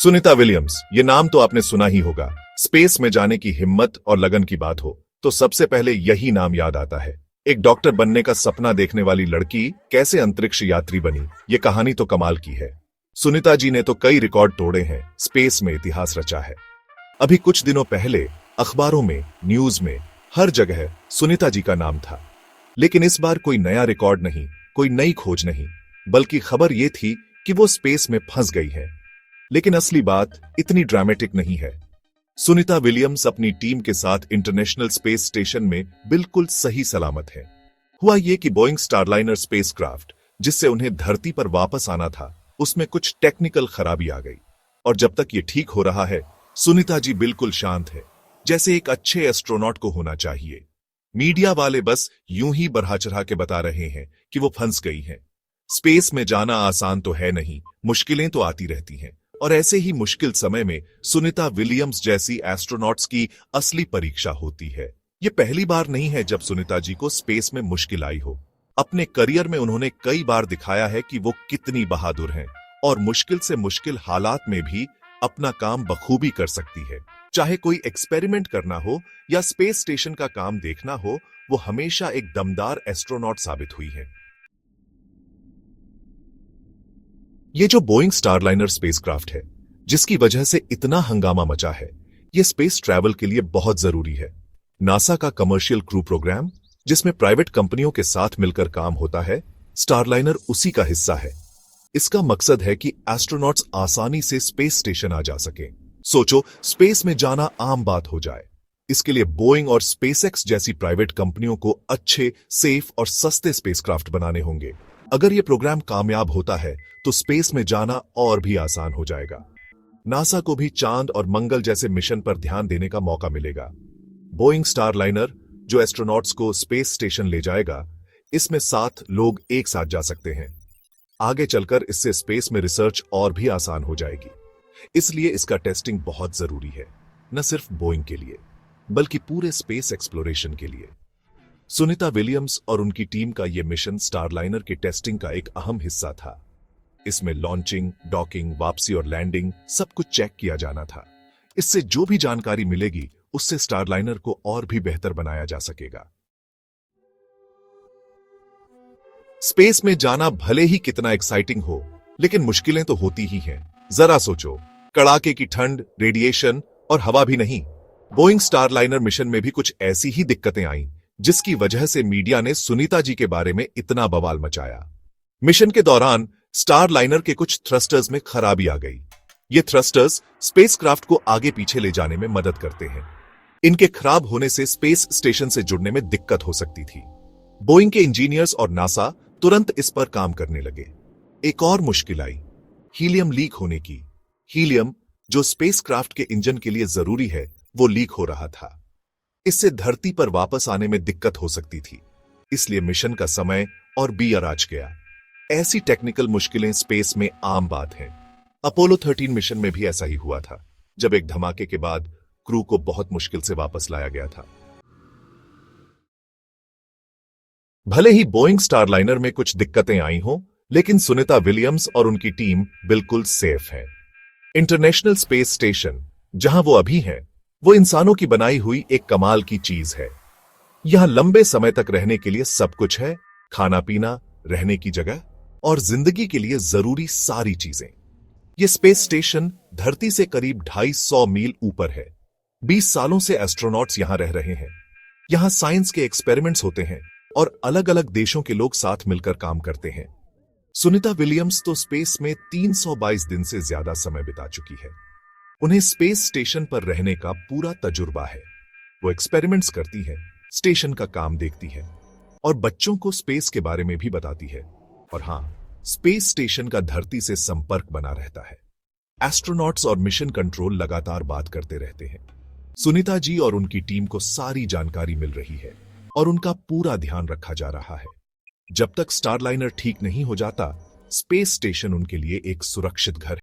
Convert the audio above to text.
Sunita Williams, ये नाम तो आपने सुना ही होगा। स्पेस में जाने की हिम्मत और लगन की बात हो तो सबसे पहले यही नाम याद आता है। एक डॉक्टर बनने का सपना देखने वाली लड़की कैसे अंतरिक्ष यात्री बनी, ये कहानी तो कमाल की है। सुनीता जी ने तो कई रिकॉर्ड तोड़े हैं, स्पेस में इतिहास रचा है। अभी कुछ दिनों पहले अखबारों में, न्यूज में, हर जगह सुनीता जी का नाम था। लेकिन इस बार कोई नया रिकॉर्ड नहीं, कोई नई खोज नहीं, बल्कि खबर यह थी कि वो स्पेस में फंस गई है। लेकिन असली बात इतनी ड्रामेटिक नहीं है। सुनीता विलियम्स अपनी टीम के साथ इंटरनेशनल स्पेस स्टेशन में बिल्कुल सही सलामत है। हुआ ये कि बोइंग स्टारलाइनर स्पेसक्राफ्ट, जिससे उन्हें धरती पर वापस आना था, उसमें कुछ टेक्निकल खराबी आ गई। और जब तक ये ठीक हो रहा है, सुनीता जी बिल्कुल शांत है, जैसे एक अच्छे एस्ट्रोनॉट को होना चाहिए। मीडिया वाले बस यूं ही बढ़ा चढ़ा के बता रहे हैं कि वो फंस गई हैं। स्पेस में जाना आसान तो है नहीं, मुश्किलें तो आती रहती हैं। और ऐसे ही मुश्किल समय में सुनीता विलियम्स जैसी एस्ट्रोनॉट्स की असली परीक्षा होती है। ये पहली बार नहीं है जब सुनीता जी को स्पेस में मुश्किल आई हो। अपने करियर में उन्होंने कई बार दिखाया है कि वो कितनी बहादुर हैं और मुश्किल से मुश्किल हालात में भी अपना काम बखूबी कर सकती है। चाहे कोई एक्सपेरिमेंट करना हो या स्पेस स्टेशन का काम देखना हो, वो हमेशा एक दमदार एस्ट्रोनॉट साबित हुई है। ये जो बोइंग स्टारलाइनर स्पेसक्राफ्ट है, जिसकी वजह से इतना हंगामा मचा है, ये स्पेस ट्रैवल के लिए बहुत जरूरी है। नासा का कमर्शियल क्रू प्रोग्राम, जिसमें प्राइवेट कंपनियों के साथ मिलकर काम होता है, स्टारलाइनर उसी का हिस्सा है। इसका मकसद है कि एस्ट्रोनॉट्स आसानी से स्पेस स्टेशन आ जा सकें। सोचो, स्पेस में जाना आम बात हो जाए। इसके लिए बोइंग और स्पेसएक्स जैसी प्राइवेट कंपनियों को अच्छे, सेफ और सस्ते स्पेसक्राफ्ट बनाने होंगे। अगर यह प्रोग्राम कामयाब होता है तो स्पेस में जाना और भी आसान हो जाएगा। नासा को भी चांद और मंगल जैसे मिशन पर ध्यान देने का मौका मिलेगा। बोइंग स्टारलाइनर, जो एस्ट्रोनॉट्स को स्पेस स्टेशन ले जाएगा, इसमें 7 लोग एक साथ जा सकते हैं। आगे चलकर इससे स्पेस में रिसर्च और भी आसान हो जाएगी। इसलिए इसका टेस्टिंग बहुत जरूरी है, न सिर्फ बोइंग के लिए, बल्कि पूरे स्पेस एक्सप्लोरेशन के लिए। सुनीता विलियम्स और उनकी टीम का यह मिशन स्टारलाइनर की टेस्टिंग का एक अहम हिस्सा था। इसमें लॉन्चिंग, डॉकिंग, वापसी और लैंडिंग सब कुछ चेक किया जाना था। इससे जो भी जानकारी मिलेगी, उससे स्टारलाइनर को और भी बेहतर बनाया जा सकेगा। स्पेस में जाना भले ही कितना एक्साइटिंग हो, लेकिन मुश्किलें तो होती ही हैं। जरा सोचो, कड़ाके की ठंड, रेडिएशन और हवा भी नहीं। बोइंग स्टारलाइनर मिशन में भी कुछ ऐसी ही दिक्कतें आईं, जिसकी वजह से मीडिया ने सुनीता जी के बारे में इतना बवाल मचाया। मिशन के दौरान स्टारलाइनर के कुछ थ्रस्टर्स में खराबी आ गई। ये थ्रस्टर्स स्पेसक्राफ्ट को आगे पीछे ले जाने में मदद करते हैं। इनके खराब होने से स्पेस स्टेशन से जुड़ने में दिक्कत हो सकती थी। बोइंग के इंजीनियर्स और नासा तुरंत इस पर काम करने लगे। एक और मुश्किल आई, हीलियम लीक होने की। हीलियम, जो स्पेसक्राफ्ट के इंजन के लिए जरूरी है, वो लीक हो रहा था। इससे धरती पर वापस आने में दिक्कत हो सकती थी। इसलिए मिशन का समय और भी अराज गया। ऐसी टेक्निकल मुश्किलें स्पेस में आम बात हैं। अपोलो 13 मिशन में भी ऐसा ही हुआ था, जब एक धमाके के बाद क्रू को बहुत मुश्किल से वापस लाया गया था। भले ही बोइंग स्टारलाइनर में कुछ दिक्कतें आई हों, लेकिन सुनीता विलियम्स और उनकी टीम बिल्कुल सेफ है। इंटरनेशनल स्पेस स्टेशन, जहां वो अभी हैं, वो इंसानों की बनाई हुई एक कमाल की चीज है। यहां लंबे समय तक रहने के लिए सब कुछ है, खाना पीना, रहने की जगह और जिंदगी के लिए जरूरी सारी चीजें। यह स्पेस स्टेशन धरती से करीब 250 मील ऊपर है। 20 सालों से एस्ट्रोनॉट्स यहां रह रहे हैं। यहां साइंस के एक्सपेरिमेंट्स होते हैं और अलग अलग देशों के लोग साथ मिलकर काम करते हैं। सुनीता विलियम्स तो स्पेस में 322 दिन से ज्यादा समय बिता चुकी है। उन्हें स्पेस स्टेशन पर रहने का पूरा तजुर्बा है। वो एक्सपेरिमेंट्स करती है, स्टेशन का काम देखती है और बच्चों को स्पेस के बारे में भी बताती है। और हां, स्पेस स्टेशन का धरती से संपर्क बना रहता है। एस्ट्रोनॉट्स और मिशन कंट्रोल लगातार बात करते रहते हैं। सुनीता जी और उनकी टीम को सारी जानकारी मिल रही है और उनका पूरा ध्यान रखा जा रहा है। जब तक स्टारलाइनर ठीक नहीं हो जाता, स्पेस स्टेशन उनके लिए एक सुरक्षित घर है।